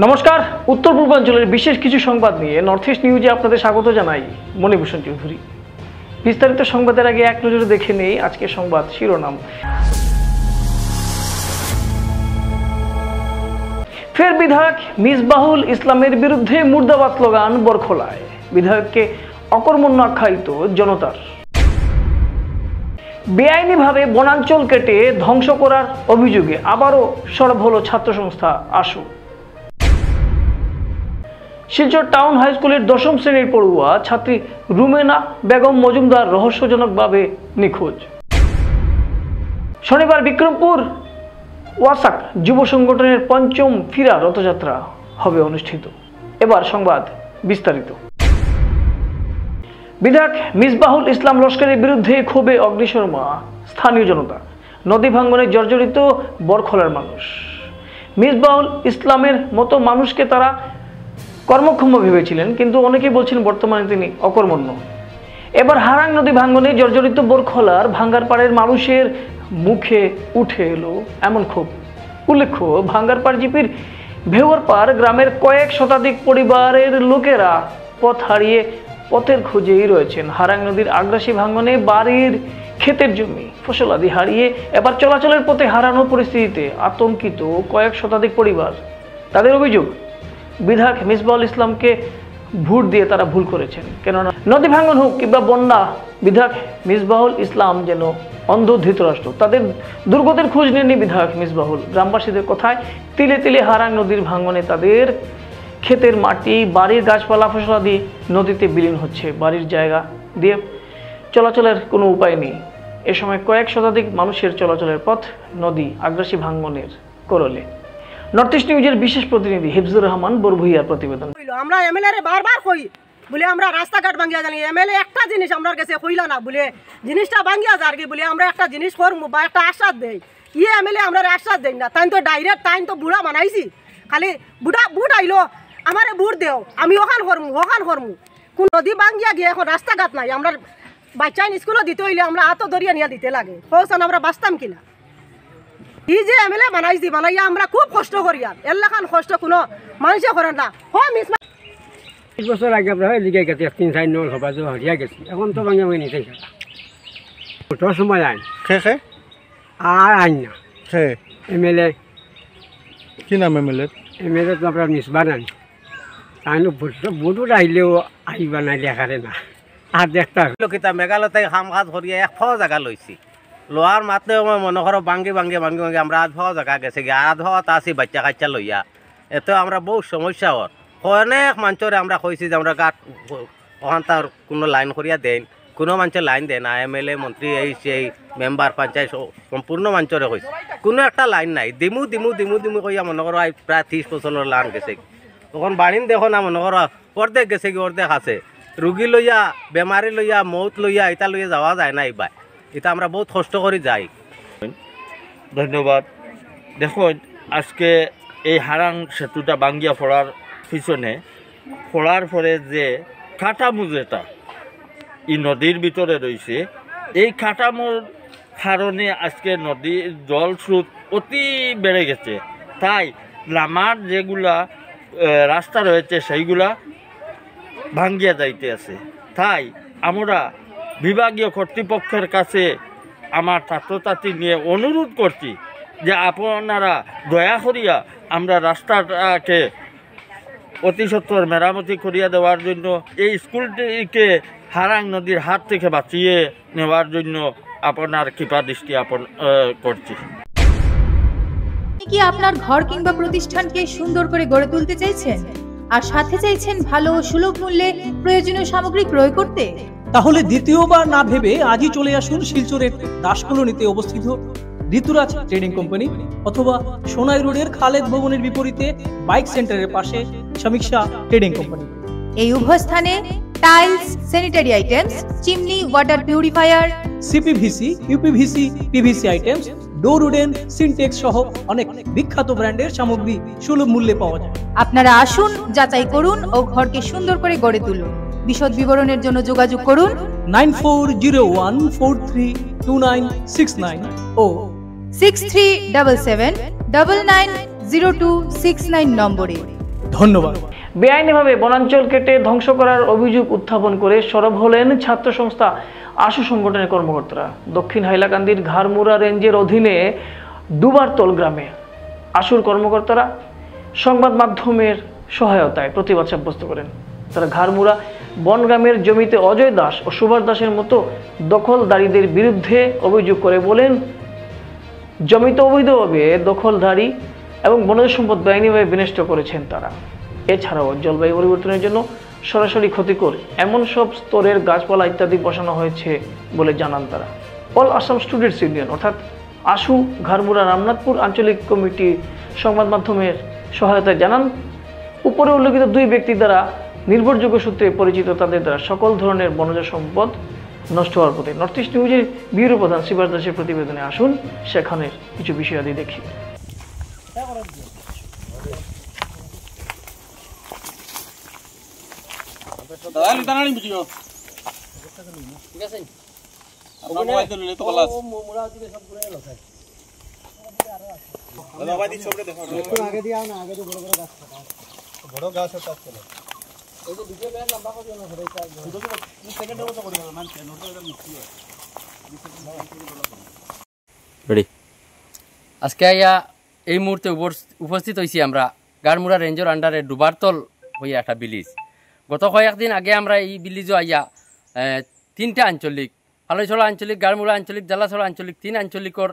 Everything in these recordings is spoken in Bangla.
নমস্কার, উত্তর পূর্বাঞ্চলের বিশেষ কিছু সংবাদ নিয়ে নর্থ ইস্ট নিউজে আপনাদের স্বাগত জানাই। মণিভূষণ চৌধুরী। বিস্তারিত সংবাদের আগে এক নজরে দেখে নেই আজকের সংবাদ শিরোনাম। ফের বিধায়ক মিসবাহুল ইসলামের বিরুদ্ধে মুর্দাবাদ স্লোগান বরখোলায়। বিধায়ককে অকর্মণ্য আখ্যায়িত জনতার। বেআইনিভাবে বনাঞ্চল কেটে ধ্বংস করার অভিযোগে আবারও সরব হলো ছাত্র সংস্থা আসু। শিলচর টাউন হাই স্কুলের ১০ম শ্রেণীর পড়ুয়া ছাত্রী রুমেনা বেগম মজুমদার রহস্যজনকভাবে নিখোঁজ। শনিবার বিক্রমপুর ওয়াসাক যুব সংগঠনের ৫ম ফিরা রথযাত্রা হবে অনুষ্ঠিত। এবার সংবাদ বিস্তারিত। বিধায়ক মিসবাহুল ইসলাম লস্করের বিরুদ্ধে ক্ষোভে অগ্নিশর্মা স্থানীয় জনতা। নদী ভাঙ্গনে জর্জরিত বরখোলার মানুষ। মিসবাহুল ইসলামের মতো মানুষকে তারা কর্মক্ষম ভেবেছিলেন, কিন্তু অনেকেই বলছেন বর্তমানে তিনি অকর্মণ্য। এবার হারাং নদী ভাঙ্গনে জর্জরিত বরখোলার ভাঙ্গারপাড়ের মানুষের মুখে উঠে এলো এমন ক্ষোভ। উল্লেখ্য, ভাঙ্গারপাড় জিপির ভেওয়ারপাড় গ্রামের কয়েক শতাধিক পরিবারের লোকেরা পথ হারিয়ে পথের খোঁজেই রয়েছেন। হারাং নদীর আগ্রাসী ভাঙ্গনে বাড়ির ক্ষেতের জমি ফসলাদি হারিয়ে এবার চলাচলের পথে হারানো পরিস্থিতিতে আতঙ্কিত কয়েক শতাধিক পরিবার। তাদের অভিযোগ, বিধায়ক মিসবাহুল ইসলামকে ভোট দিয়ে তারা ভুল করেছেন। কেননা নদী ভাঙ্গন হোক কিংবা বন্যা, বিধায়ক মিসবাহুল ইসলাম যেন অন্ধ ধৃতরাষ্ট্র। তাদের দুর্গতের খোঁজ নেননি বিধায়ক মিসবাহুল। গ্রামবাসীদের কথায় তিলে তিলে হারাং নদীর ভাঙ্গনে তাদের ক্ষেতের মাটি, বাড়ির গাছপালা, ফসলাদি নদীতে বিলীন হচ্ছে। বাড়ির জায়গা দিয়ে চলাচলের কোনো উপায় নেই। এ সময় কয়েক শতাধিক মানুষের চলাচলের পথ নদী আগ্রাসী ভাঙ্গনের করলে। নর্থ ইস্ট নিউজের বিশেষ প্রতিনিধি হিফজুর রহমান বরভুইয়ার প্রতিবেদন। আমরা এমএলএ বারবার কই বলে আমরা রাস্তাঘাট ভাঙ্গিয়া জানি, এমএলএ একটা জিনিস আমার কাছে কইলা না বলে জিনিসটা ভাঙ্গিয়া যার কি বলে আমরা একটা জিনিস করবো বা একটা আশ্বাস দেই। ইয়ে এমএলএ আমরা আশ্বাস দেই না। তাই তো ডাইরেক্ট তাই তো বুড়া বানাইছি, খালি বুট আইলো আমার বুট দেও, আমি ওখান করমু কোন নদী ভাঙ্গিয়া গিয়ে এখন রাস্তাঘাট নাই। আমরা বাচ্চা স্কুলে দিতে হইলে আমরা হাতও দরিয়া নিয়ে দিতে লাগে, পৌঁছান আমরা বাঁচতাম কিনা। এই যে এমএলএ বানাইয়া আমরা খুব কষ্ট করি, আর এলাকান কষ্ট কোনো মানুষে করেন না। ২০ বছর আগে আমরা লিগে গেছি, ৩-৪ নল সবাই হারিয়া গেছি। এখন তো ভাঙিয়া ভাঙি নিতে ওটার সময় আইন আর আইন না। এমএলএ কি নাম এমএলএ তো আপনার মিসবান আনি তাই বুধুর আইলেও আইবা নাই দেখারে না। আর দেখতে কিতা মেঘালয়তে খাম কাজ করিয়া এক ফ জায়গা লইছি, লোয়ার মাত্রে মনে করো ভাঙ্গি আমরা আধ ভাওয়া জায়গা গেছে গিয়ে আধ ভাওয়াতে আসি বাচ্চা কাচ্চা লইয়া। এতে আমরা বহু সমস্যা হর। অনেক মানুষরে আমরা কইছি যে আমরা গাট ওখান তার কোনো লাইন করিয়া দেন, কোনো মানুষের লাইন দেয় না। এমএলএ মন্ত্রী এই সেই মেম্বার পঞ্চায়েত সম্পূর্ণ মানুষরে কইছে, কোনো একটা লাইন নাই। দিমু কইয়া মনে করো প্রায় 30 বছরের লাইন গেছে। তখন বাড়িন দেখো না, মনে করো অর্ধেক গেছে কি অর্ধেক আছে। রুগী লইয়া, বেমারি লইয়া, মৌত লইয়া এটা লইয়া যাওয়া যায় না। এইবার এটা আমরা বহুত কষ্ট করে যাই। ধন্যবাদ। দেখুন, আজকে এই হারাং সেতুটা ভাঙ্গিয়া পড়ার পিছনে পড়ার পরে যে কাঠামো যেটা এই নদীর ভিতরে রয়েছে, এই কাঠামোর কারণে আজকে নদীর জল স্রোত অতি বেড়ে গেছে। তাই নামার যেগুলা রাস্তা রয়েছে সেইগুলা ভাঙ্গিয়া যাইতে আছে। তাই আমরা বিভাগীয় কর্তৃপক্ষের কাছে আমার ছাত্রছাত্রী নিয়ে অনুরোধ করছি যে আপনারা দয়া করিয়া আমরা রাস্তাটাকে অতি সত্বর মেরামতি করিয়া দেওয়ার জন্য, এই স্কুলটিকে হারাং নদীর হাত থেকে বাঁচিয়ে নেওয়ার জন্য আপনার কৃপা দৃষ্টি করছি। কি আপনার ঘর কিংবা প্রতিষ্ঠানকে সুন্দর করে গড়ে তুলতে চাইছেন আর সাথে চাইছেন ভালো ও সুলভ মূল্যে প্রয়োজনীয় সামগ্রী ক্রয় করতে? তাহলে দ্বিতীয়বার না ভেবে আজই চলে আসুন শিলচরের দাসকলোনিতে অবস্থিত ঋতুরাজ ট্রেডিং কোম্পানি অথবা সোনাই রোডের খালেদ ভবনের বিপরীতে বাইক সেন্টারের পাশে সমীক্ষা ট্রেডিং কোম্পানি। এই উভয় স্থানে tiles, sanitary items, chimney, water purifier, CPVC, uPVC, PVC items, ডোর উডেন, সিনটেক্স সহ অনেক বিখ্যাত ব্র্যান্ডের সামগ্রী সুলভ মূল্যে পাওয়া যায়। আপনারা আসুন, যাচাই করুন ও ঘরকে সুন্দর করে গড়ে তুলুন। বিশদ বিবরণের জন্য যোগাযোগ করুন 9401432969 ও 6377990269 নম্বরে। ধন্যবাদ। বেআইনিভাবে বনাঞ্চল কেটে ধ্বংস করার অভিযোগ উত্থাপন করে সরব হলেন ছাত্র সংস্থা আশু সংগঠনের কর্মকর্তারা। দক্ষিণ হাইলাকান্দির ঘাড়মুড়া রেঞ্জের অধীনে ডুবারতল গ্রামে আশুর কর্মকর্তারা সংবাদ মাধ্যমের সহায়তায় প্রতিবাদ সাব্যস্ত করেন। তারা ঘাড়মুড়া বনগ্রামের জমিতে অজয় দাস ও সুভাষ দাসের মতো দখলদারীদের বিরুদ্ধে অভিযোগ করে বলেন, জমিতে অবৈধভাবে দখলদারি এবং বনজ সম্পদ বেআইনিভাবে বিনষ্ট করেছেন তারা। এছাড়াও জলবায়ু পরিবর্তনের জন্য সরাসরি ক্ষতিকর এমন সব স্তরের গাছপালা ইত্যাদি বসানো হয়েছে বলে জানান তারা। অল আসাম স্টুডেন্টস ইউনিয়ন অর্থাৎ আশু ঘাড়মুড়া রামনাথপুর আঞ্চলিক কমিটি সংবাদ মাধ্যমের সহায়তায় জানান, উপরে উল্লেখিত দুই ব্যক্তি দ্বারা নির্ভরযোগ্য সূত্রে পরিচিত তাদের দ্বারা সকল ধরনের বনজ সম্পদ নষ্ট হওয়ার পথে। নর্থ ইস্ট নিউজের ব্যুরো প্রধান সুভাষ দাসের প্রতিবেদনে আসুন সেখানের কিছু বিষয়াদি দেখি। আজকে আইয়া এই মুহূর্তে উপস্থিত হয়েছি আমরা গাড়মুড়া রেঞ্জের আন্ডারে ডুবারতল হইয়া একটা বিলিজ। গত কয়েকদিন আগে আমরা এই বিলিজও আইয়া 3টা আঞ্চলিক, হালইছড়া আঞ্চলিক, গাড়মুড়া আঞ্চলিক, জালাছড়া আঞ্চলিক, 3 আঞ্চলিকর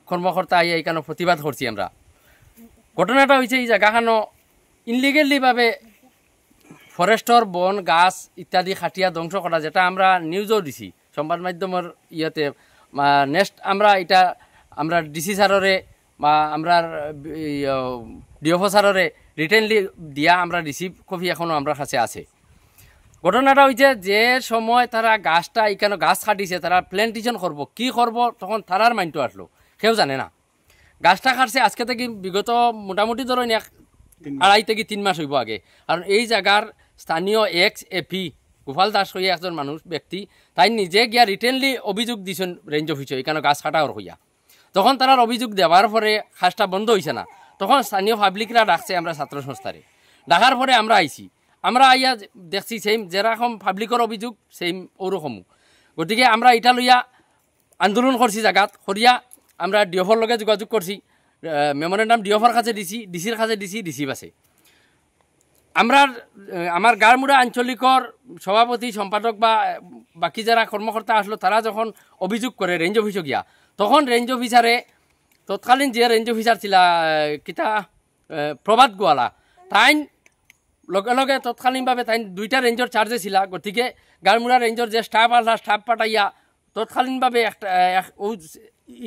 কর্মকর্তা আইয়া এখানে প্রতিবাদ করছি আমরা। ঘটনাটা হয়েছে এই জায়গাখানো ইনলিগেলিভাবে ফরেস্টর বন গাছ ইত্যাদি খাটিয়া ধ্বংস করা, যেটা আমরা নিউজও দিছি সংবাদ মাধ্যমের ইয়েতে। নেক্সট আমরা ডিসি স্যাররে বা আমরা ডিওফো স্যাররে রিটেনলি দিয়া আমরা রিসিভ কপি এখনও আমরা কাছে আছে। ঘটনাটা হয়েছে যে সময় তারা গাছটা এখানে গাছ কাটিছে, তারা প্ল্যান্টেশন করব কি করব, তখন তারার মাইন্ডও আসলো, কেউ জানে না। গাছটা কাটছে আজকে থেকে বিগত মোটামুটি ধরেন 2.5 থেকে 3 মাস হইব আগে। কারণ এই জায়গার স্থানীয় ex-AP গোপাল দাস হইয়া একজন মানুষ ব্যক্তি, তাই নিজে গিয়া রিটেনলি অভিযোগ দিয়েছেন রেঞ্জ অফিসে এখানে গাছ কাটা হইয়া। তখন তারার অভিযোগ দেওয়ার পরে কাজটা বন্ধ হয়েছে না, তখন স্থানীয় পাবলিকরা ডাকছে আমরা ছাত্র সংস্থারে। ডাকার পরে আমরা আইছি, আমরা আইয়া দেখছি সেম যেরকম পাবলিকের অভিযোগ সেম ওরকমও। গতিকে আমরা এটা লইয়া আন্দোলন করছি জায়গাত করিয়া আমরা ডিওফর লগে যোগাযোগ করছি, মেমোরেন্ডাম ডিওফর কাছে দিছি, ডিসির কাছে দিছি, ডিসি আছে। আমার গাড়মুড়া আঞ্চলিকর সভাপতি সম্পাদক বা বাকি যারা কর্মকর্তা আসলো, তারা যখন অভিযোগ করে রেঞ্জ অফিসে গিয়া, তখন রেঞ্জ অফিসারে তৎকালীন যে রেঞ্জ অফিসার ছিল কিতা প্রভাত গোয়ালা, তাই লগে লগে তৎকালীনভাবে তাই 2টা রেঞ্জর চার্জে ছিল। গতিকে গাড়মুড়া রেঞ্জর যে স্টাফ আসলা, স্টাফ পাঠাইয়া তৎকালীনভাবে একটা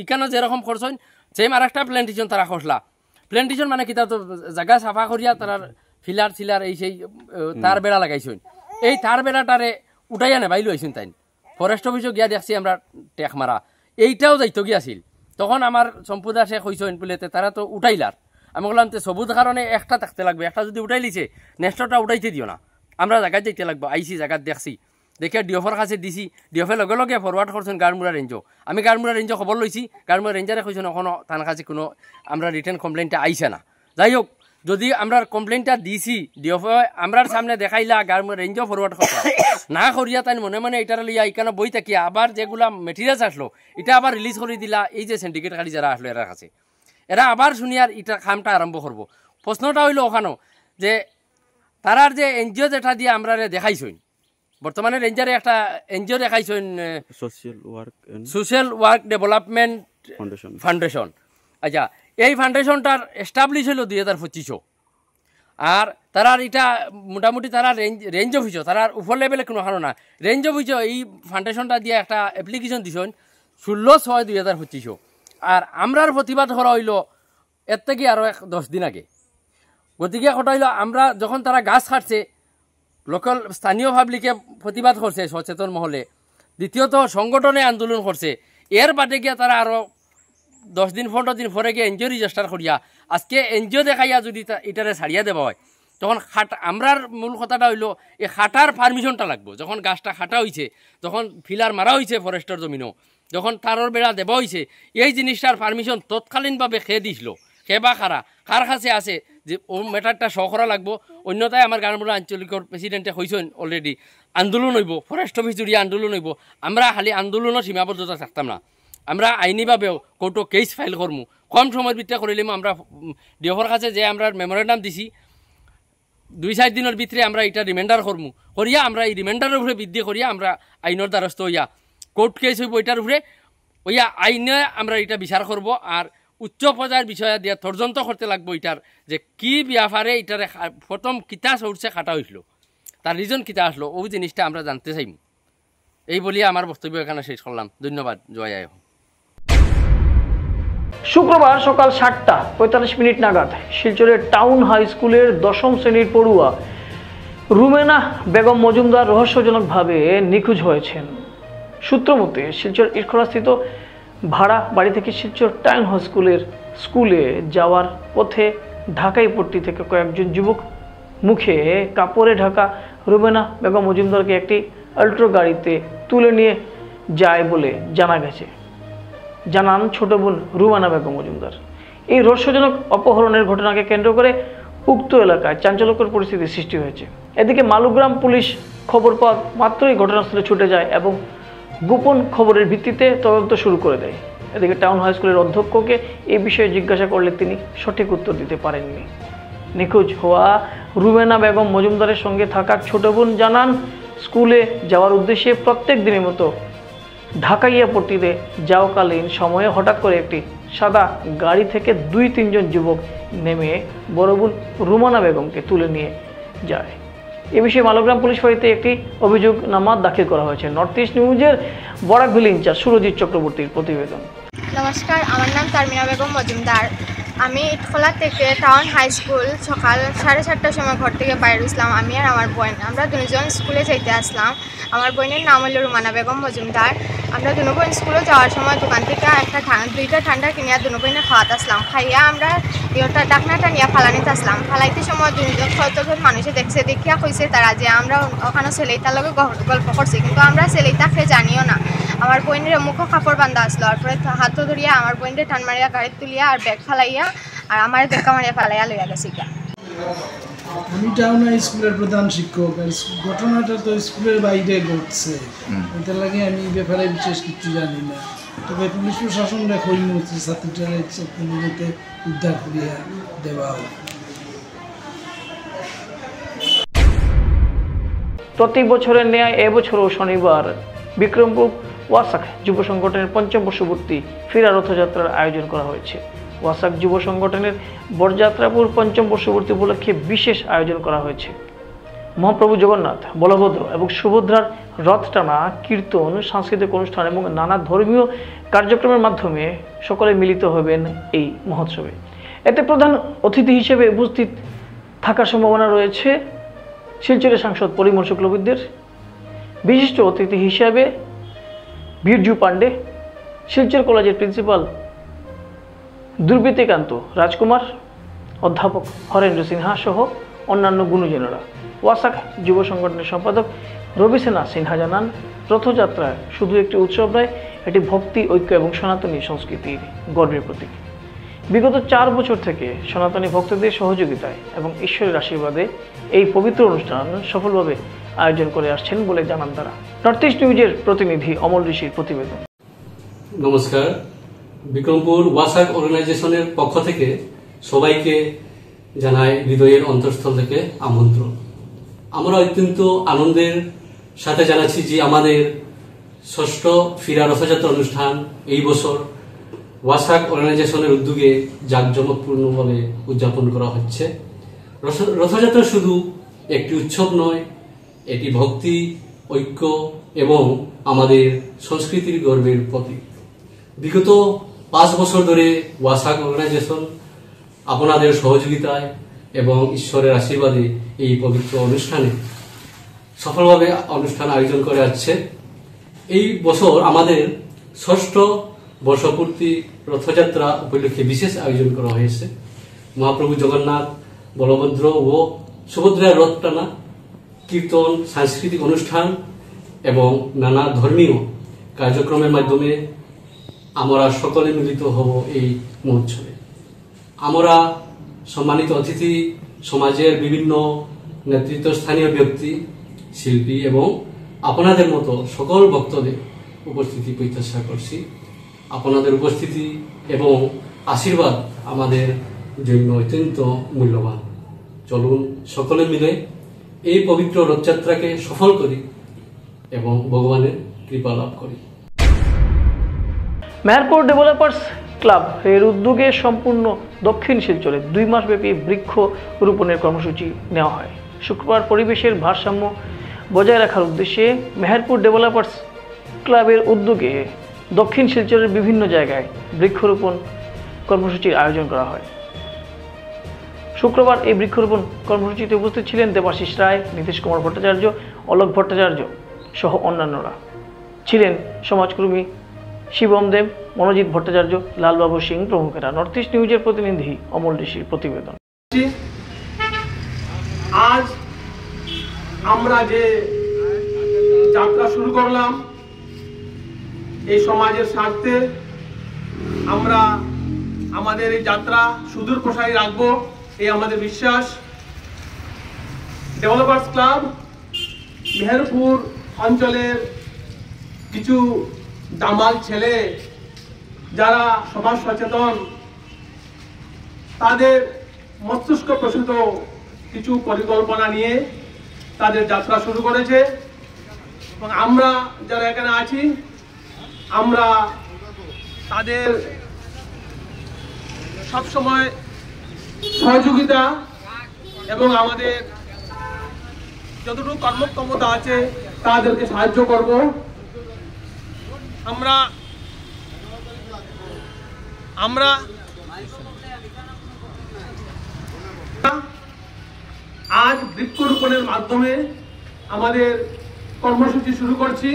ইকানো যেরকম করছেন সেম আর একটা প্ল্যান্টেশন তারা করলা। প্ল্যান্টেশন মানে কিতা, তো জায়গা সাফা করিয়া তারা ফিলার সিলার এই সেই তার বেড়া লাগাইছেন। এই তার বেড়াটারে উঠাইয়া নেবাইলো হয়েছেন তাই। ফরেস্ট অফিসও গিয়া দেখছি আমরা টেক মারা, এইটাও যাইতো গিয়াছিল। তখন আমার সম্পদা শেখ হয়েছেন বলেতে তারা তো উঠাইলার। আমি বললাম তো সবুজ কারণে একটা থাকতে লাগবে, একটা যদি উঠাই লিছে নেক্সটটা উঠাইতে দিও না, আমরা জায়গায় যাইতে লাগবো। আইসি জায়গায় দেখছি, দেখে ডিওফর কাছে দিছি, ডিওফে লগে লগে ফরওয়ার্ড করছেন গাড়মুড়া রেঞ্জও। আমি গাড়মুড়া রেঞ্জও খবর লইছি, গাড়মুড়া রেঞ্জারে কইছেন এখনও তার কাছে কোনো আমরা রিটার্ন কমপ্লেনটা আইছে না। যাই হোক, যদি আমরা কমপ্লেনটা দিছি ডিওফে আমরার সামনে দেখাইলা, গাড়মুড়া রেঞ্জও ফরওয়ার্ড করলাম না করিয়া, তাই মনে মনে এটার লইয়া এখানে বই থাকিয়া আবার যেগুলা মেটেরিয়ালস আসলো এটা আবার রিলিজ করে দিলা এই যে সিন্ডিকেট গাড়ি যারা আসলো এর কাছে, এরা আবার শুনিয়ার এটা কামটা আরম্ভ করবো। প্রশ্নটা হইল ওখানেও যে তারার যে এনজিও যেটা দিয়ে আমরা দেখাইছই, বর্তমানে রেঞ্জারে একটা এনজিও দেখাইছেন সোশ্যাল ওয়ার্ক ডেভেলপমেন্ট ফাউন্ডেশন। আচ্ছা, এই ফাউন্ডেশনটার এস্টাবলিশ হইল 2025। আর তারার এটা মোটামুটি তারা রেঞ্জ অফিসও তারার উপর লেভেলে কোনো হানো না, রেঞ্জ অফিসও এই ফাউন্ডেশনটা দিয়ে একটা অ্যাপ্লিকেশন দিছেন 16/6/2025। আর আমরার প্রতিবাদ করা হইল এর থেকে আরও 10 দিন আগে। গতিকে কথা হইল আমরা যখন তারা গাছ কাটছে, লোকাল স্থানীয় পাবলিকে প্রতিবাদ করছে সচেতন মহলে, দ্বিতীয়ত সংগঠনে আন্দোলন করছে, এর বাদে গিয়া তারা আরও 10 দিন 15 দিন পরে গিয়ে এনজিও রেজিস্টার করিয়া আজকে এনজিও দেখাইয়া যদি এটারে ছাড়িয়া দেওয়া হয়, তখন আমরার মূল কথাটা হইল এই খাটার পারমিশনটা লাগবে। যখন গাছটা খাটা হয়েছে, যখন ফিলার মারা হয়েছে ফরেস্টের জমিনও, যখন তারর বেড়া দেওয়া হয়েছে, এই জিনিসটার পারমিশন তৎকালীনভাবে খেয়ে দিছিল। কে বা কার কাছে আছে যে ও ম্যাটারটা শ করা লাগবো। অন্যথায় আমার গানবুড়া আঞ্চলিকর প্রেসিডেন্টে কইছেন অলরেডি আন্দোলন হইব, ফরেস্ট অফিস জুড়িয়ে আন্দোলন হইব। আমরা খালি আন্দোলনের সীমাবদ্ধতা থাকতাম না, আমরা আইনিভাবেও কোর্টও কেস ফাইল করমু। কম সময়ের ভিতরে করিলেম আমরা ডিওফর কাছে যে আমরা মেমোরেন্ডাম দিছি 2-4 দিনের ভিতরে আমরা এটা রিমাইন্ডার করমু, করিয়া আমরা এই রিমাইন্ডারের উপরে বৃদ্ধি করিয়া আমরা আইনের দ্বারস্থ হইয়া কোর্ট কেস হইব এটার উপরে হইয়া আইনে আমরা এটা বিচার করব। আর উচ্চ পর্যায়ের বিষয় দিয়া তদন্ত করতে লাগবো এটার যে কি ব্যাপারে এটার প্রথম কিতা সোর্সে কাটা হইল, তার রিজন কিতা আসলো, ওই জিনিসটা আমরা জানতে চাইম। এই বলিয়া আমার বক্তব্য এখানে শেষ করলাম। ধন্যবাদ। জয় আয়। শুক্রবার সকাল 7:45 নাগাদ শিলচরের টাউন হাই স্কুলের 10ম শ্রেণীর পড়ুয়া রুমেনা বেগম মজুমদার রহস্যজনকভাবে নিখোঁজ হয়েছেন। সূত্র মতে শিলচর ইটখলাস্থিত ভাড়া বাড়ি থেকে শিলচর টাউন হাই স্কুলে যাওয়ার পথে ঢাকাইপট্টি থেকে কয়েকজন যুবক মুখে কাপড়ে ঢাকা রুমেনা বেগম মজুমদারকে একটি অল্ট্রো গাড়িতে তুলে নিয়ে যায় বলে জানা গেছে, জানান ছোট বোন রুমানা বেগম মজুমদার। এই রহস্যজনক অপহরণের ঘটনাকে কেন্দ্র করে উক্ত এলাকায় চাঞ্চল্যকর পরিস্থিতির সৃষ্টি হয়েছে। এদিকে মালুগ্রাম পুলিশ খবর পাওয়া মাত্রই ঘটনাস্থলে ছুটে যায় এবং গোপন খবরের ভিত্তিতে তদন্ত শুরু করে দেয়। এদিকে টাউন হাই স্কুলের অধ্যক্ষকে এই বিষয়ে জিজ্ঞাসা করলে তিনি সঠিক উত্তর দিতে পারেননি। নিখোঁজ হওয়া রুমেনা বেগম মজুমদারের সঙ্গে থাকা ছোট বোন জানান, স্কুলে যাওয়ার উদ্দেশ্যে প্রত্যেক দিনের মতো ঢাকাইয়াপট্টিতে যাওয়াকালীন সময়ে হঠাৎ করে একটি সাদা গাড়ি থেকে 2-3 জন যুবক নেমে বড় বোন রুমানা বেগমকে তুলে নিয়ে যায়। এ বিষয়ে মালগ্রাম পুলিশ ফাঁড়িতে একটি অভিযোগনামা দাখিল করা হয়েছে। নর্থ ইস্ট নিউজের বরাকভ্যালি ইনচার্জ সুরজিৎ চক্রবর্তীর প্রতিবেদন। নমস্কার, আমার নাম তারমিনা বেগম মজুমদার। আমি ইটখোলা থেকে টাউন হাই স্কুল সকাল 7:30টার সময় ঘর থেকে বাইরে আসলাম। আমি আর আমার বোন, আমরা দুজন স্কুলে যাইতে আসলাম। আমার বোনের নাম হলো রুমানা বেগম মজুমদার। আমরা দুনো বোন স্কুলে যাওয়ার সময় দোকান থেকে দুইটা ঠান্ডা কিনিয়া দুনো বোনে খাওয়াতে আসলাম। খাইয়া আমরা ডাকনাটা নিয়ে ফালানিতে আসলাম। ফালাইতে সময় কতজন মানুষে দেখছে, দেখিয়া কইছে তারা যে আমরা ওখানে ছেলেটার লগে গল্প করছি, কিন্তু আমরা ছেলেটাকে জানিও না। আমার বোনের মুখো কাপড় বান্ধা আসলো, তারপরে হাত ধরিয়া আমার বোনরে টান মারিয়া গাড়ি তুলিয়া আর ব্যাগ ফালাইয়া আর আমার দেখা মারিয়া ফালাইয়া লইয়া গেছি। আমি টাউন হাই স্কুলের প্রধান শিক্ষক। ঘটনাটা তো স্কুলের বাইরে ঘটছে, ওইটার লাগে আমি ব্যাপারে বিশেষ কিছু জানি না। তবে পুলিশ প্রশাসনরা কই মতো ছাত্রীটারে কোনোমতে উদ্ধার করিয়া দেওয়া হোক। প্রতি বছরের ন্যায় এবছরও শনিবার বিক্রমপুর ওয়াসাক যুব সংগঠনের 5ম বর্ষপূর্তি ফিরা রথযাত্রার আয়োজন করা হয়েছে। ওয়াসাক যুব সংগঠনের বরযাত্রাপুর 5ম বর্ষপূর্তি উপলক্ষে বিশেষ আয়োজন করা হয়েছে। মহাপ্রভু জগন্নাথ, বলভদ্র এবং সুভদ্রার রথ টানা, কীর্তন, সাংস্কৃতিক অনুষ্ঠান এবং নানা ধর্মীয় কার্যক্রমের মাধ্যমে সকলে মিলিত হবেন এই মহোৎসবে। এতে প্রধান অতিথি হিসেবে উপস্থিত থাকার সম্ভাবনা রয়েছে শিলচরের সাংসদ পরিমল শুক্লবৈদ্যের, বিশিষ্ট অতিথি হিসেবে বীরজু পাণ্ডে, শিলচর কলেজের প্রিন্সিপাল দুর্বৃত্তিকান্ত রাজকুমার, অধ্যাপক হরেন্দ্র সিনহা সহ অন্যান্য গুণীজনেরা। ওয়াসাক যুব সংগঠনের সম্পাদক রবিসেনা সিনহা জানান, রথযাত্রা শুধু একটি উৎসব নয়, এটি ভক্তি, ঐক্য এবং সনাতনী সংস্কৃতির গর্বের প্রতীক। বিগত 4 বছর থেকে সনাতনী ভক্তদের সহযোগিতায় এবং ঈশ্বরের আশীর্বাদে এই পবিত্র অনুষ্ঠান সফলভাবে আয়োজন করে আসছেন বলে জানান তারা। নর্থ ইস্ট নিউজের প্রতিনিধি অমল ঋষির প্রতিবেদন। নমস্কার, বিক্রমপুর ওয়াসাক অর্গানাইজেশনের পক্ষ থেকে সবাইকে জানাই হৃদয়ের অন্তঃস্থল থেকে আমন্ত্রণ। আমরা অত্যন্ত আনন্দের সাথে জানাচ্ছি যে আমাদের 6ষ্ঠ ফিরা রথযাত্রা অনুষ্ঠান এই বছর ওয়াসাক অর্গানাইজেশনের উদ্যোগে জাঁকজমকপূর্ণভাবে উদযাপন করা হচ্ছে। রথযাত্রা শুধু একটি উৎসব নয়, এটি ভক্তি, ঐক্য এবং আমাদের সংস্কৃতির গর্বের প্রতীক। বিগত 5 বছর ধরে ওয়াসাক অর্গানাইজেশন আপনাদের সহযোগিতায় এবং ঈশ্বরের আশীর্বাদে এই পবিত্র অনুষ্ঠানে সফলভাবে অনুষ্ঠান আয়োজন করে আসছে। এই বছর আমাদের 6ষ্ঠ বর্ষপূর্তি রথযাত্রা উপলক্ষে বিশেষ আয়োজন করা হয়েছে। মহাপ্রভু জগন্নাথ, বলভদ্র ও সুভদ্রার রথ টানা, কীর্তন, সাংস্কৃতিক অনুষ্ঠান এবং নানা ধর্মীয় কার্যক্রমের মাধ্যমে আমরা সকলে মিলিত হব এই মহোৎসবে। আমরা সম্মানিত অতিথি, সমাজের বিভিন্ন নেতৃত্বস্থানীয় ব্যক্তি, শিল্পী এবং আপনাদের মতো সকল ভক্তদের উপস্থিতি প্রত্যাশা করছি। আপনাদের উপস্থিতি এবং আশীর্বাদ আমাদের জন্য অত্যন্ত মূল্যবান। চলুন সকলে মিলে এই পবিত্র রথযাত্রাকে সফল করি এবং ভগবানের কৃপা লাভ করি। মেহেরপুর ডেভেলপার্স ক্লাব এর উদ্যোগে সম্পূর্ণ দক্ষিণ শিলচরে 2 মাসব্যাপী বৃক্ষ রোপণের কর্মসূচি নেওয়া হয়। শুক্রবার পরিবেশের ভারসাম্য বজায় রাখার উদ্দেশ্যে মেহেরপুর ডেভেলপার্স ক্লাবের উদ্যোগে দক্ষিণ শিলচরের বিভিন্ন জায়গায় বৃক্ষরোপণ কর্মসূচির আয়োজন করা হয়। শুক্রবার এই বৃক্ষরোপণ কর্মসূচিতে উপস্থিত ছিলেন দেবাশিস রায়, নীতিশ কুমার ভট্টাচার্য, অলোক ভট্টাচার্য সহ অন্যান্যরা। ছিলেন সমাজকর্মী শিবম দেব, মনোজিৎ ভট্টাচার্য, লালবাবু সিং প্রমুখেরা। নর্থ ইস্ট নিউজের প্রতিনিধি অমল ঋষির প্রতিবেদন। আজ আমরা যে যাত্রা শুরু করলাম এই সমাজের স্বার্থে, আমরা আমাদের এই যাত্রা সুদূর প্রসারী রাখবো এই আমাদের বিশ্বাস। ডেভেলপার্স ক্লাব মেহেরপুর অঞ্চলের কিছু দামাল ছেলে যারা সমাজ সচেতন, তাদের মস্তিষ্ক প্রসূত কিছু পরিকল্পনা নিয়ে তাদের যাত্রা শুরু করেছে এবং আমরা যারা এখানে আছি আমরা তাদের সবসময় সহযোগিতা এবং আমাদের যতটুকু কর্মক্ষমতা আছে তাদেরকে সাহায্য করব। আমরা আজ বৃক্ষরোপণের মাধ্যমে আমাদের কর্মসূচি শুরু করছি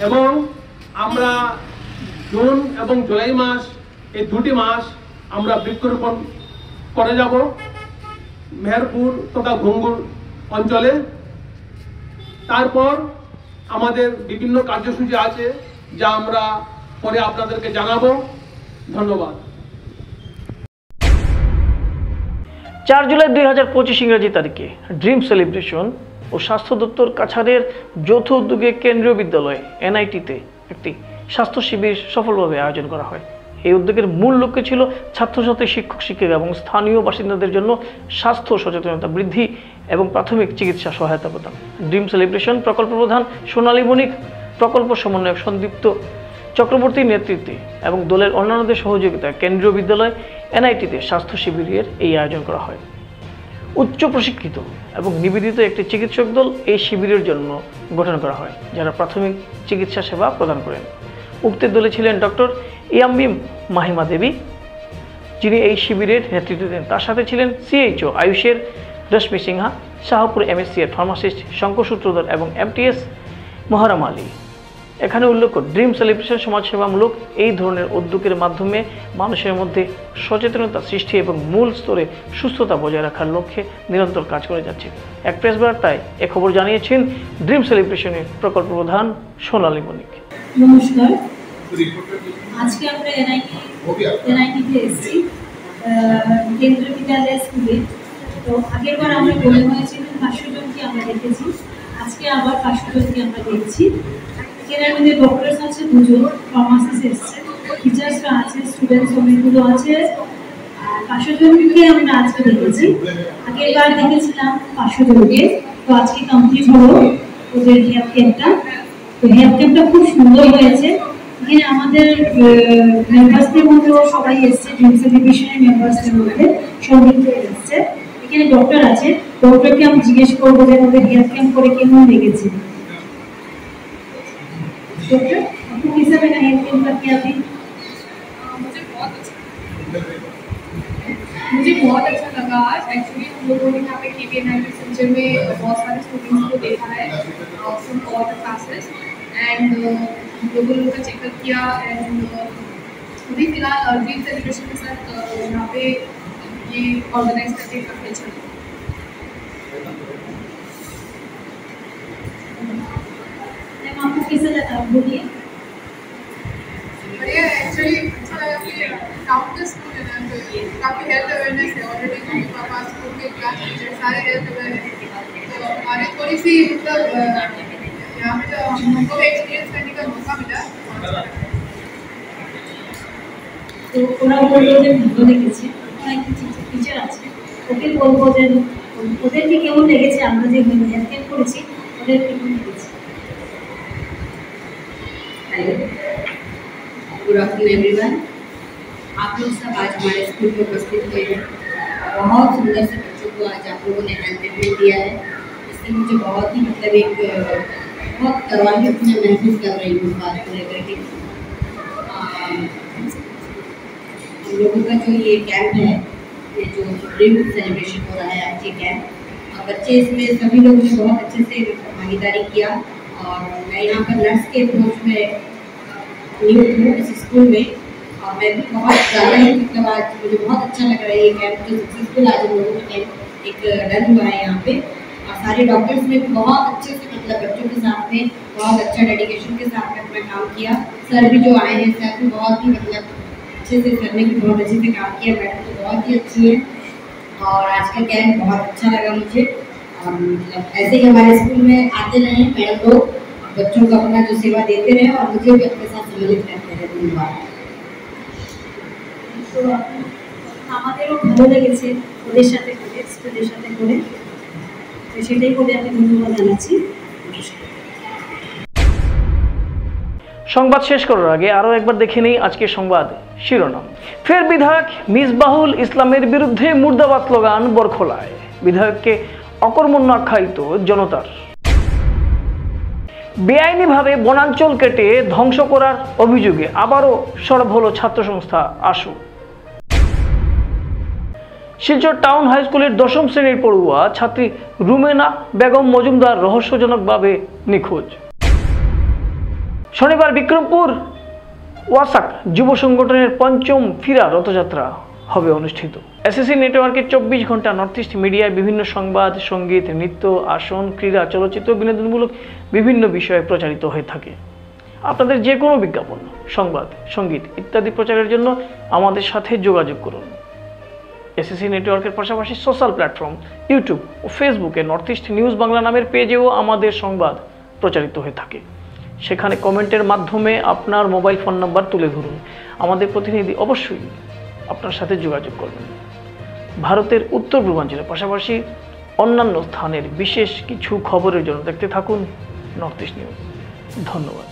এবং আমরা জুন এবং জুলাই মাস, এই 2টি মাস আমরা বৃক্ষরোপণ করে যাব মেহেরপুর তথা ঘুঙ্গুর অঞ্চলে। তারপর আমাদের বিভিন্ন কার্যসূচি আছে যা আমরা পরে আপনাদেরকে জানাবো। ধন্যবাদ। 4 জুলাই 2025 ইংরেজি তারিখে ড্রিম সেলিব্রেশন ও স্বাস্থ্য দপ্তর কাছাড়ের যৌথ উদ্যোগে কেন্দ্রীয় বিদ্যালয় এনআইটিতে একটি স্বাস্থ্য শিবির সফলভাবে আয়োজন করা হয়। এই উদ্যোগের মূল লক্ষ্য ছিল ছাত্রছাত্রী, শিক্ষক শিক্ষিকা এবং স্থানীয় বাসিন্দাদের জন্য স্বাস্থ্য সচেতনতা বৃদ্ধি এবং প্রাথমিক চিকিৎসা সহায়তা প্রদান। ড্রিম সেলিব্রেশন প্রকল্প প্রধান সোনালী বণিক, প্রকল্প সমন্বয়ক সন্দীপ্ত চক্রবর্তীর নেতৃত্বে এবং দলের অন্যান্যদের সহযোগিতায় কেন্দ্রীয় বিদ্যালয় এনআইটিতে স্বাস্থ্য শিবিরের এই আয়োজন করা হয়। উচ্চ প্রশিক্ষিত এবং নিবেদিত একটি চিকিৎসক দল এই শিবিরের জন্য গঠন করা হয়, যারা প্রাথমিক চিকিৎসা সেবা প্রদান করেন। উক্ত দলে ছিলেন ডক্টর ইয়াম্বিম মাহিমা দেবী, যিনি এই শিবিরের নেতৃত্ব দেন। তার সাথে ছিলেন সিএইচও আয়ুষের রশ্মি সিনহা, শাহপুর এমএসসি এর ফার্মাসিস্ট শঙ্কর সূত্রধর এবং এমটিএস মহারাম আলী। এখানে উল্লেখ্য, ড্রিম সেলিব্রেশন সমাজসেবামূলক এই ধরনের উদ্যোগের মাধ্যমে মানুষের মধ্যে সচেতনতা সৃষ্টি এবং মূল স্তরে সুস্থতা বজায় রাখার লক্ষ্যে নিরন্তর কাজ করে যাচ্ছে। এক প্রেস বার্তায় এ খবর জানিয়েছেন ড্রিম সেলিব্রেশনের প্রকল্প প্রধান সোনালী বণিক। নমস্কার, আজকে আমরা এনআইটিতে এসেছি কেন্দ্রীয় বিদ্যালয় স্কুলে। তো আগের বার আমরা বলে হয়েছিল 500 জনকে আমরা দেখেছি, আজকে আবার 500 জনকে আমরা দেখছি। এর মধ্যে ডক্টরস আছে 2 জন, ফার্মাসিস্ট এসছে, টিচার্সরা আছে, স্টুডেন্টস অনেকগুলো আছে। আর 500 জনকে আমরা আজকে দেখেছি। আগের বার দেখেছিলাম 500 জনকে, তো আজকে কমপ্লিট হলো ওদের হেলথ ক্যাম্পটা। তো হেলথ ক্যাম্পটা খুব সুন্দর হয়েছে। এখানে আমাদের মেম্বার্সদের মধ্যেও সবাই এসছে, ড্রিম সেলিব্রেশনের মেম্বার্সদের মধ্যে সঙ্গীত এসছে। এখানে ডক্টর আছে, ডক্টরকে আমি জিজ্ঞেস করবো যে ওদের হেলথ ক্যাম্প করে কেমন লেগেছে। डॉक्टर, आपको कैसा लगा हेल्थ कैंप करके अभी? मुझे बहुत अच्छा लगा आज। एक्चुअली हम लोगों ने यहाँ पे KBNIT सेंटर में बहुत सारे स्टूडेंट्स को देखा है from all the classes and हम लोगों का चेकअप किया एंड अभी फिलहाल ड्रीम सेलिब्रेशन के साथ यहाँ पे ये ऑर्गेनाइज करके काफ़ी अच्छा लगा। आपको कैसा लगा, बोलिए। बढ़िया, एक्चुअली अच्छा लगा कि टाउन का स्कूल है ना, तो काफ़ी हेल्थ अवेयरनेस है ऑलरेडी। मम्मी पापा स्कूल के क्लास टीचर सारे हेल्थ अवेयर हैं, तो हमारे थोड़ी सी मतलब यहाँ पे तो हमको एक्सपीरियंस करने का मौका मिला। তো ওরা বললো যে ভালো লেগেছে, অনেক টিচার আছে, ওকে বলবো যে ওদেরকে কেমন লেগেছে, আমরা যে অ্যাটেন্ড করেছি ওদের কেমন লেগেছে। Hello, good afternoon everyone. आप लोग सब आज हमारे स्कूल में उपस्थित हुए हैं। बहुत सुंदर से बच्चों को आज आप लोगों ने हेल्थ ट्रीटमेंट दिया है, इससे मुझे बहुत ही मतलब एक बहुत गर्वान्वित मैं महसूस कर रही हूँ इस बात को लेकर के। हम लोगों का जो ये कैंप है, ये जो सुप्रीम सेलिब्रेशन हो रहा है आज ये कैंप, बच्चे इसमें सभी लोगों ने बहुत अच्छे से भागीदारी किया। और मैं यहाँ पर नर्स के कोच में न्यू हूँ इस स्कूल में, और मैं भी बहुत ज़्यादा ही मतलब आज मुझे बहुत अच्छा लग रहा है ये कैंप जो सक्सेसफुल आज हम लोगों का कैंप एक रन हुआ है यहाँ पे। और सारे डॉक्टर्स ने भी बहुत अच्छे से मतलब बच्चों के साथ में बहुत अच्छा डेडिकेशन के साथ में अपना काम किया। सर भी जो आए हैं सर भी बहुत ही मतलब अच्छे से सर ने भी बहुत अच्छे से काम किया। मैडम तो बहुत ही अच्छी है, और आज का कैंप बहुत अच्छा लगा मुझे। और मतलब ऐसे ही हमारे स्कूल में आते रहें मैडम लोग, बच्चों को अपना जो सेवा देते रहे और मुझे भी अपने साथ सम्मिलित करते रहे। धन्यवाद। তো আমাদেরও ভালো লেগেছে ওদের সাথে করে, স্কুলের সাথে করে, তো সেটাই বলে আমি ধন্যবাদ জানাচ্ছি। সংবাদ শেষ করার আগে আরও একবার দেখে নেই আজকের সংবাদ শিরোনাম। ফের বিধায়ক মিসবাহুল ইসলামের বিরুদ্ধে মুর্দাবাদ স্লোগান বরখোলায়, বিধায়ককে অকর্মণ্য আখ্যায়িত জনতার। বেআইনিভাবে বনাঞ্চল কেটে ধ্বংস করার অভিযোগে আবারও সরব হলো ছাত্র সংস্থা আশু। শিলচর টাউন হাই স্কুলের ১০ম শ্রেণীর পড়ুয়া ছাত্রী রুমেনা বেগম মজুমদার রহস্যজনকভাবে নিখোঁজ। শনিবার বিক্রমপুর ওয়াসাক যুব সংগঠনের ৫ম ফিরা রথযাত্রা হবে অনুষ্ঠিত। এসএসসি নেটওয়ার্কের ২৪ ঘন্টা নর্থ ইস্ট মিডিয়ায় বিভিন্ন সংবাদ, সঙ্গীত, নৃত্য, আসন, ক্রীড়া, চলচ্চিত্র, বিনোদনমূলক বিভিন্ন বিষয়ে প্রচারিত হয়ে থাকে। আপনাদের যে কোনো বিজ্ঞাপন, সংবাদ, সঙ্গীত ইত্যাদি প্রচারের জন্য আমাদের সাথে যোগাযোগ করুন। এসএসসি নেটওয়ার্কের পাশাপাশি সোশ্যাল প্ল্যাটফর্ম ইউটিউব ও ফেসবুকে নর্থ ইস্ট নিউজ বাংলা নামের পেজেও আমাদের সংবাদ প্রচারিত হয়ে থাকে। সেখানে কমেন্টের মাধ্যমে আপনার মোবাইল ফোন নাম্বার তুলে ধরুন, আমাদের প্রতিনিধি অবশ্যই আপনার সাথে যোগাযোগ করবেন। ভারতের উত্তর পূর্বাঞ্চলের পাশাপাশি অন্যান্য স্থানের বিশেষ কিছু খবরের জন্য দেখতে থাকুন নর্থ ইস্ট নিউজ। ধন্যবাদ।